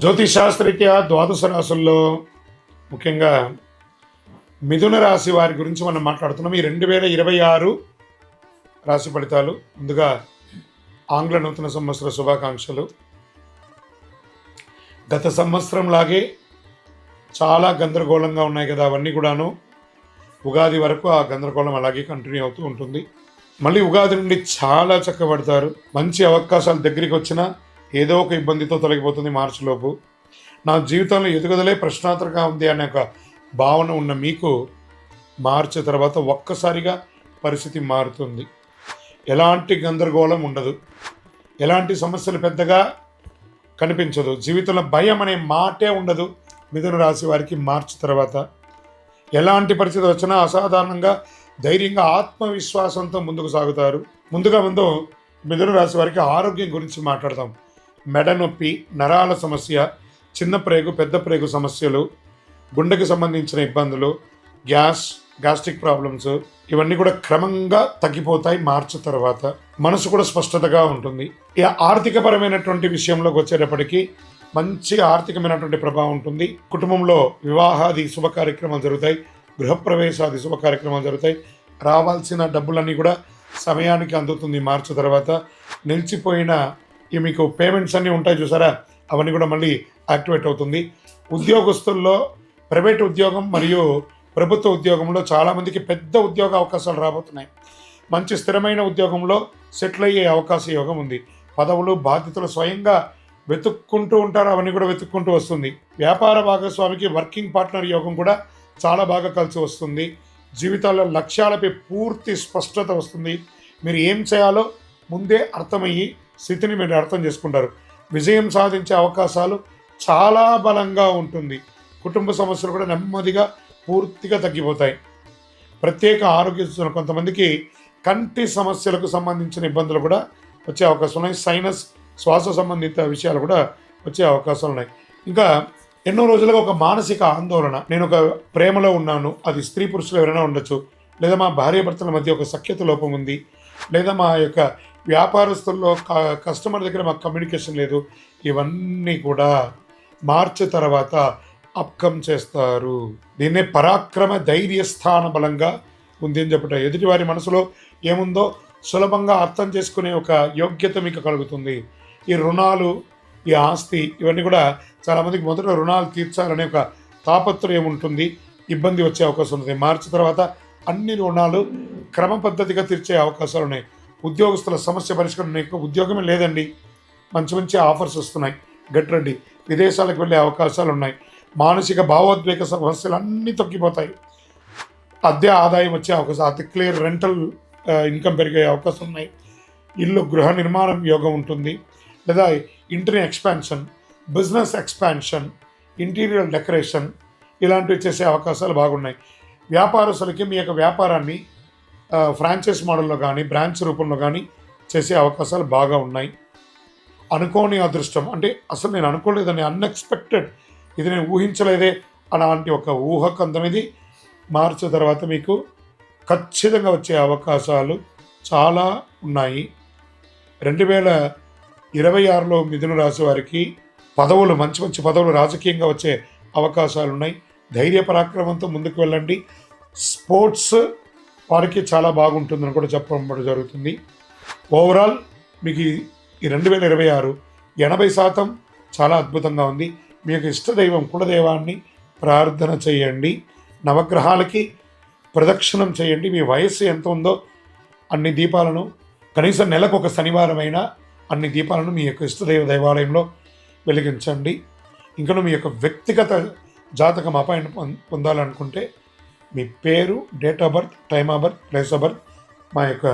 జ్యోతిషాస్త్రరీత్యా ద్వాదశ రాశుల్లో ముఖ్యంగా మిథున రాశి వారి గురించి మనం మాట్లాడుతున్నాం. ఈ 2026 రాశి ఫలితాలు. ముందుగా ఆంగ్ల నూతన సంవత్సర శుభాకాంక్షలు. గత సంవత్సరం లాగే చాలా గందరగోళంగా ఉన్నాయి కదా, అవన్నీ కూడాను ఉగాది వరకు ఆ గందరగోళం అలాగే కంటిన్యూ అవుతూ ఉంటుంది. మళ్ళీ ఉగాది నుండి చాలా చక్కబడతారు. మంచి అవకాశాలు దగ్గరికి వచ్చినా ఏదో ఒక ఇబ్బందితో తొలగిపోతుంది. మార్చిలోపు నా జీవితంలో ఎదుగుదలే ప్రశ్నార్థకంగా ఉంది అనే ఒక భావన ఉన్న మీకు మార్చి తర్వాత ఒక్కసారిగా పరిస్థితి మారుతుంది. ఎలాంటి గందరగోళం ఉండదు, ఎలాంటి సమస్యలు పెద్దగా కనిపించదు, జీవితంలో భయం అనే మాటే ఉండదు. మిథున రాశి వారికి మార్చి తర్వాత ఎలాంటి పరిస్థితి వచ్చినా అసాధారణంగా ధైర్యంగా ఆత్మవిశ్వాసంతో ముందుకు సాగుతారు. ముందు మిథున రాశి వారికి ఆరోగ్యం గురించి మాట్లాడతాం. మెడ నొప్పి, నరాల సమస్య, చిన్న ప్రేగు పెద్ద ప్రేగు సమస్యలు, గుండెకి సంబంధించిన ఇబ్బందులు, గ్యాస్ట్రిక్ ప్రాబ్లమ్స్, ఇవన్నీ కూడా క్రమంగా తగ్గిపోతాయి. మార్చి తర్వాత మనసు కూడా స్పష్టతగా ఉంటుంది. ఈ ఆర్థికపరమైనటువంటి విషయంలోకి వచ్చేటప్పటికీ మంచి ఆర్థికమైనటువంటి ప్రభావం ఉంటుంది. కుటుంబంలో వివాహాది శుభ కార్యక్రమాలు జరుగుతాయి, గృహప్రవేశాది శుభ కార్యక్రమాలు జరుగుతాయి. రావాల్సిన డబ్బులన్నీ కూడా సమయానికి అందుతుంది. మార్చి తర్వాత నిలిచిపోయిన ఈ మీకు పేమెంట్స్ అన్నీ ఉంటాయి చూసారా, అవన్నీ కూడా మళ్ళీ యాక్టివేట్ అవుతుంది. ఉద్యోగస్తుల్లో ప్రైవేట్ ఉద్యోగం మరియు ప్రభుత్వ ఉద్యోగంలో చాలామందికి పెద్ద ఉద్యోగ అవకాశాలు రాబోతున్నాయి. మంచి స్థిరమైన ఉద్యోగంలో సెటిల్ అయ్యే అవకాశ యోగం ఉంది. పదవులు బాధ్యతలు స్వయంగా వెతుక్కుంటూ ఉంటారు, అవన్నీ కూడా వెతుక్కుంటూ వస్తుంది. వ్యాపార భాగస్వామికి వర్కింగ్ పార్ట్నర్ యోగం కూడా చాలా బాగా కలిసి వస్తుంది. జీవితాల్లో లక్ష్యాలపై పూర్తి స్పష్టత వస్తుంది. మీరు ఏం చేయాలో ముందే అర్థమయ్యి స్థితిని మీరు అర్థం చేసుకుంటారు. విజయం సాధించే అవకాశాలు చాలా బలంగా ఉంటుంది. కుటుంబ సమస్యలు కూడా నెమ్మదిగా పూర్తిగా తగ్గిపోతాయి. ప్రత్యేక ఆరోగ్య సూచనలు, కొంతమందికి కంటి సమస్యలకు సంబంధించిన ఇబ్బందులు కూడా వచ్చే అవకాశాలు ఉన్నాయి. సైనస్, శ్వాస సంబంధిత విషయాలు కూడా వచ్చే అవకాశాలు ఉన్నాయి. ఇంకా ఎన్నో రోజులుగా ఒక మానసిక ఆందోళన, నేను ఒక ప్రేమలో ఉన్నాను, అది స్త్రీ పురుషులు ఎవరైనా ఉండొచ్చు, లేదా మా భార్యాభర్తల మధ్య ఒక సఖ్యత లోపం ఉంది, లేదా మా యొక్క వ్యాపారస్తుల్లో కస్టమర్ దగ్గర మాకు కమ్యూనికేషన్ లేదు, ఇవన్నీ కూడా మార్చి తర్వాత అప్కమ్ చేస్తారు. దీన్నే పరాక్రమ ధైర్యస్థాన బలంగా ఉంది అని చెప్పట. ఎదుటివారి మనసులో ఏముందో సులభంగా అర్థం చేసుకునే ఒక యోగ్యత మీకు కలుగుతుంది. ఈ రుణాలు, ఈ ఆస్తి, ఇవన్నీ కూడా చాలామందికి మొదట రుణాలు తీర్చాలనే ఒక తాపత్రయం ఉంటుంది, ఇబ్బంది వచ్చే అవకాశం ఉంటుంది. మార్చి తర్వాత అన్ని రుణాలు క్రమ పద్ధతిగా తీర్చే అవకాశాలు ఉన్నాయి. ఉద్యోగస్తుల సమస్య పరిష్కారం, ఉద్యోగమే లేదండి, మంచి మంచి ఆఫర్స్ వస్తున్నాయి, గట్రండి. విదేశాలకు వెళ్ళే అవకాశాలు ఉన్నాయి. మానసిక భావోద్వేగ సమస్యలు అన్నీ తగ్గిపోతాయి. అద్దె ఆదాయం వచ్చే అవకాశం, అతి క్లియర్ రెంటల్ ఇన్కమ్ పెరిగే అవకాశం ఉన్నాయి. ఇల్లు గృహ నిర్మాణం యోగం ఉంటుంది, లేదా ఇంటర్ని expansion, business expansion, interior decoration, ఇలాంటివి చేసే అవకాశాలు బాగున్నాయి. వ్యాపారస్తులకి మీ యొక్క వ్యాపారాన్ని ఫ్రాంచైజ్ మోడల్లో కానీ బ్రాంచ్ రూపంలో కానీ చేసే అవకాశాలు బాగా ఉన్నాయి. అనుకోని అదృష్టం, అంటే అసలు నేను అనుకోలేదని, అన్ఎక్స్పెక్టెడ్, ఇది నేను ఊహించలేదే అలాంటి ఒక ఊహకందనేది మార్చి తర్వాత మీకు ఖచ్చితంగా వచ్చే అవకాశాలు చాలా ఉన్నాయి. 2026లో మిథున రాశి వారికి పదవులు, మంచి మంచి పదవులు రాజకీయంగా వచ్చే అవకాశాలు ఉన్నాయి. ధైర్య పరాక్రమంతో ముందుకు వెళ్ళండి. స్పోర్ట్స్ వారికి చాలా బాగుంటుందని కూడా చెప్పడం జరుగుతుంది. ఓవరాల్ మీకు ఈ 2026 80% చాలా అద్భుతంగా ఉంది. మీ యొక్క ఇష్టదైవం కులదైవాన్ని ప్రార్థన చేయండి, నవగ్రహాలకి ప్రదక్షిణం చేయండి. మీ వయస్సు ఎంత ఉందో అన్ని దీపాలను, కనీసం నెలకు ఒక శనివారమైనా అన్ని దీపాలను మీ యొక్క ఇష్టదైవ దేవాలయంలో వెలిగించండి. ఇంకను మీ యొక్క వ్యక్తిగత జాతకం అపాయింట్మెంట్ పొందాలనుకుంటే మీ పేరు, date of birth, time of birth, place of birth మా యొక్క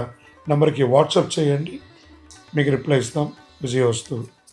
నెంబర్కి వాట్సాప్ చేయండి, మీకు రిప్లై ఇస్తాం. విజయోస్తు.